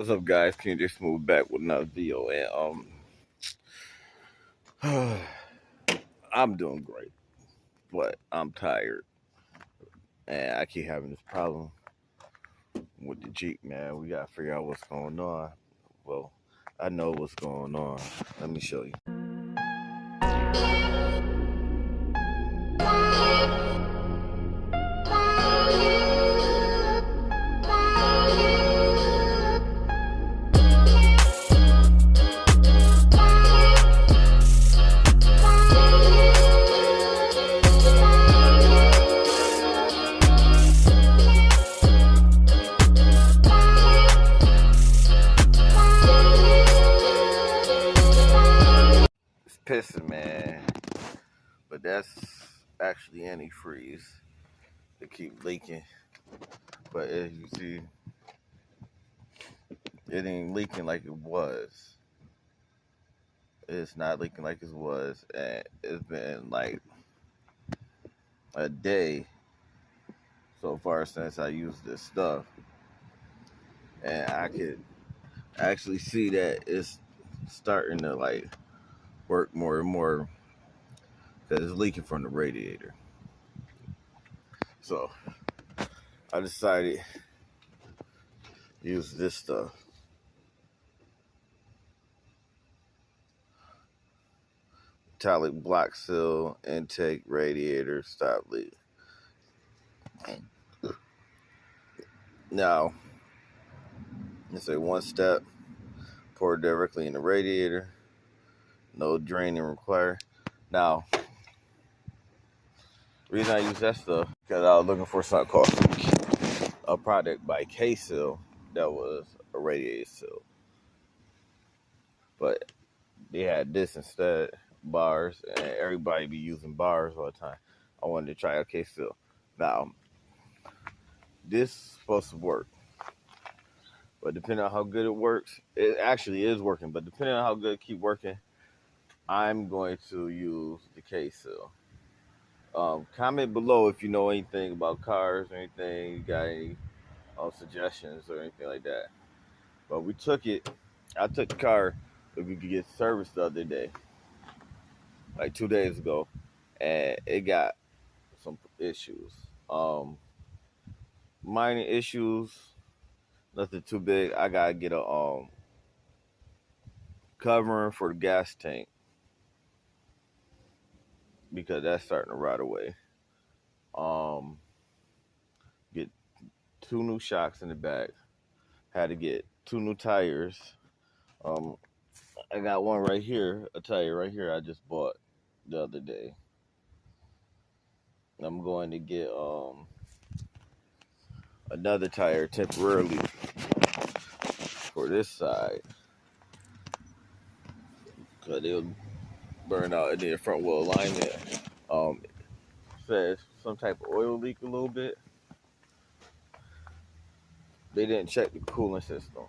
What's up, guys? Can you just move back with another video? And I'm doing great, but I'm tired, and I keep having this problem with the Jeep. Man, we gotta figure out what's going on. Well, I know what's going on. Let me show you. It's pissing, man, but that's actually antifreeze. It keep leaking, but as you see, it ain't leaking like it was. It's not leaking like it was, and it's been like a day so far since I used this stuff, and I could actually see that it's starting to like work more and more because it's leaking from the radiator. So I decided to use this stuff. Metallic block seal intake radiator stop leak. Now it's a one step, pour directly in the radiator, no draining required. Now the reason I use that stuff because I was looking for something called a product by K-Seal that was a radiator seal, but they had this instead, bars, and everybody be using bars all the time. I wanted to try a K-Seal. Now this is supposed to work, but depending on how good it works, it actually is working, but depending on how good it keep working, I'm going to use the K-Seal. Comment below if you know anything about cars or anything, you got any suggestions or anything like that. But I took the car that we could get serviced the other day, like 2 days ago, and it got some issues. Minor issues, nothing too big. I gotta get a covering for the gas tank because that's starting to rot away. Get 2 new shocks in the back. Had to get 2 new tires. I got one right here, a tire right here I just bought the other day. I'm going to get another tire temporarily for this side because it'll burn out in the front wheel alignment. Says some type of oil leak a little bit. They didn't check the coolant system,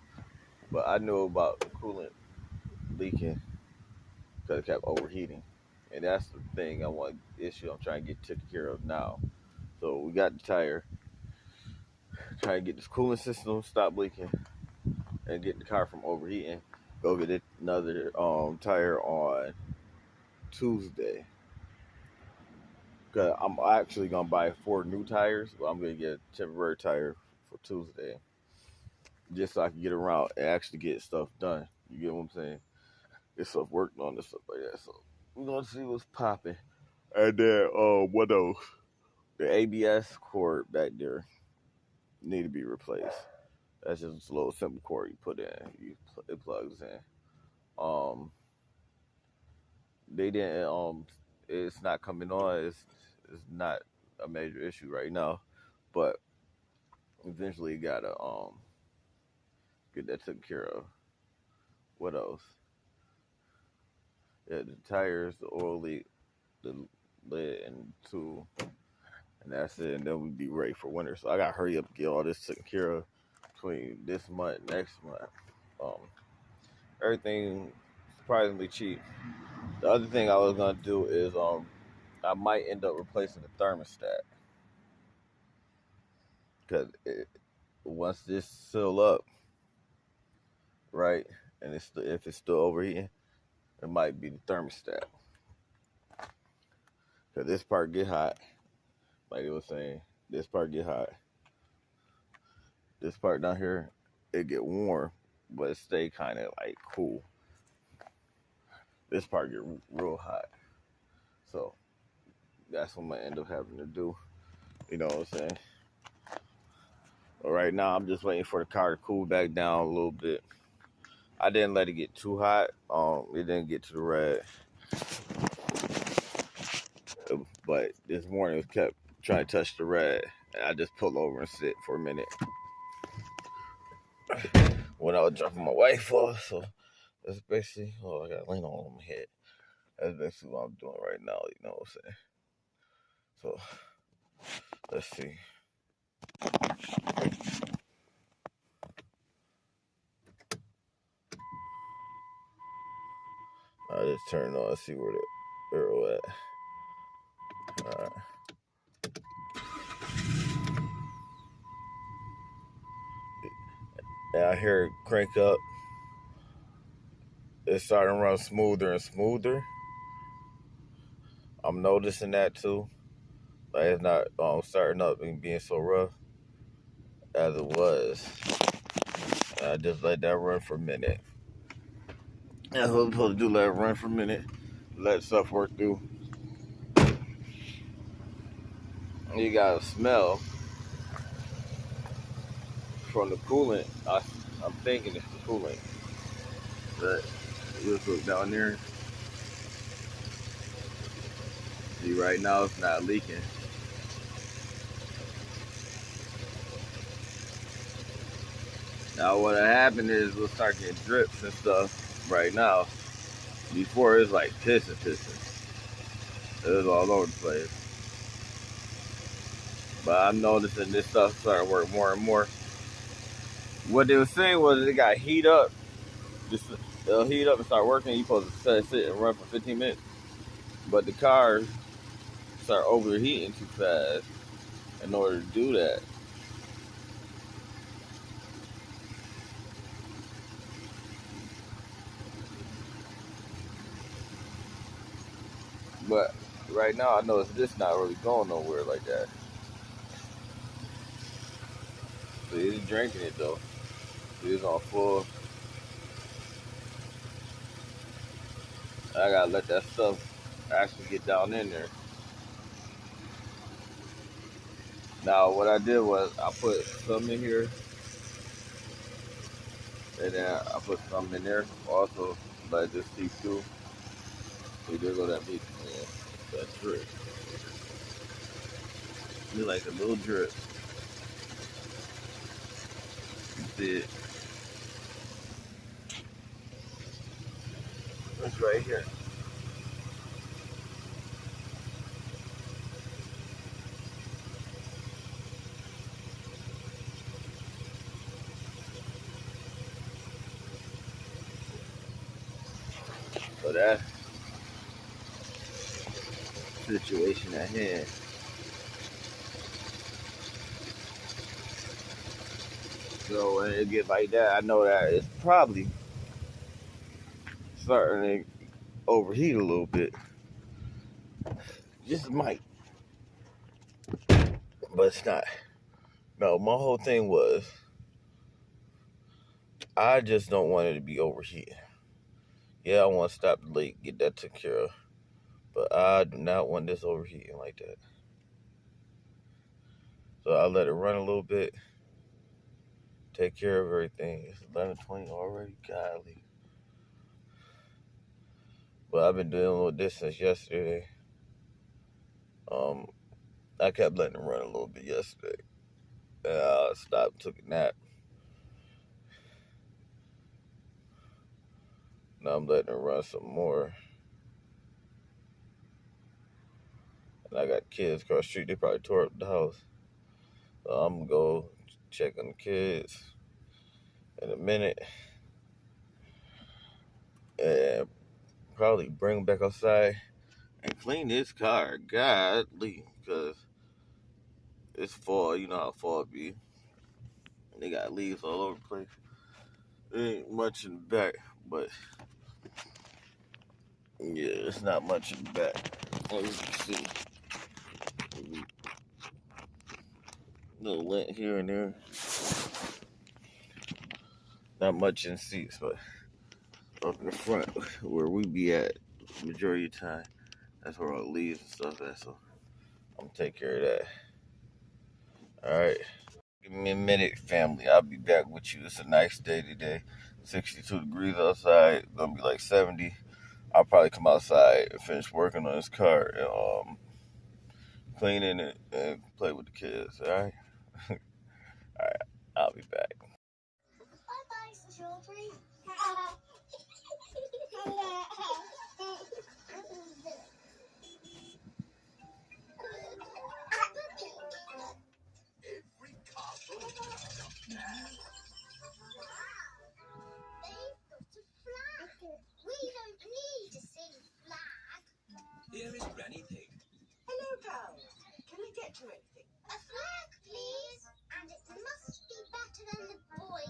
but I knew about the coolant leaking because it kept overheating, and that's the thing issue I'm trying to get taken care of now. So we got the tire, trying to get this coolant system stop leaking and get the car from overheating. Go get another tire on Tuesday. Cause I'm actually gonna buy 4 new tires, but I'm gonna get a temporary tire for Tuesday, just so I can get around and actually get stuff done. You get what I'm saying? Get stuff worked on and stuff like that. So we're gonna see what's popping. And then what else? The ABS cord back there need to be replaced. That's just a little simple cord you put in. It plugs in. They didn't. It's not coming on. It's not a major issue right now, but eventually you gotta get that taken care of. What else? Yeah, the tires, the oil leak, the lid, and 2, and that's it. And then we'll be ready for winter. So I gotta hurry up and get all this taken care of between this month, next month. Everything surprisingly cheap. The other thing I was gonna do is I might end up replacing the thermostat because once this seal up, right? And if it's still overheating, it might be the thermostat. Cause this part get hot, like it was saying. This part get hot. This part down here, it get warm, but it stay kind of like cool. This part get real hot, so that's what I'm gonna end up having to do. You know what I'm saying? But right now, I'm just waiting for the car to cool back down a little bit. I didn't let it get too hot. It didn't get to the red, but this morning it kept trying to touch the red, and I just pulled over and sit for a minute when I was dropping my wife off. So that's basically, I got lean on my head. That's basically what I'm doing right now. You know what I'm saying? So let's see. I just turned on. See where the arrow at. All right. And I hear it crank up. It's starting to run smoother and smoother. I'm noticing that too. Like it's not starting up and being so rough as it was. And I just let that run for a minute. That's what I'm supposed to do. Let it run for a minute. Let stuff work through. You got a smell from the coolant. I'm thinking it's the coolant. But let's look down there. See, right now it's not leaking. Now what happened is we'll start getting drips and stuff right now. Before it was like pissing. It was all over the place. But I'm noticing this stuff starting to work more and more. What they were saying was it got heat up. Just it'll heat up and start working. You're supposed to sit and run for 15 minutes. But the cars start overheating too fast in order to do that. But right now I notice this not really going nowhere like that. So he's drinking it though. He's on full. I gotta let that stuff actually get down in there. Now what I did was I put some in here, and then I put some in there also, but just seep through. So there go that meat. Yeah, that's drip. Be like a little drip. You see it? It's right here. So that situation at hand. So when it get like that, I know that it's probably starting to overheat a little bit. Just might, but it's not. No, my whole thing was I just don't want it to be overheating. Yeah, I want to stop the leak, get that taken care of, but I do not want this overheating like that. So I let it run a little bit, take care of everything. It's 11:20 already, golly. But I've been dealing with this since yesterday. Um, I kept letting it run a little bit yesterday. I stopped, took a nap. Now I'm letting it run some more. And I got kids across the street. They probably tore up the house. So I'm going to go check on the kids in a minute. And probably bring them back outside and clean this car. Godly. Because it's fall. You know how fall be. They got leaves all over the place. ain't much in the back, but yeah, it's not much in the back. As you can see, little lint here and there. Not much in seats, but up in the front where we be at majority of the time, that's where all the leaves and stuff at. So I'm gonna take care of that. All right. Give me a minute, family. I'll be back with you. It's a nice day today. 62 degrees outside. Gonna be like 70. I'll probably come outside and finish working on this car and cleaning it and play with the kids. All right. All right. I'll be back. Bye-bye, children. We don't need a silly flag. Here is Granny Pig. Hello, pal. Can I get you anything? A flag, please. And it must be better than the boy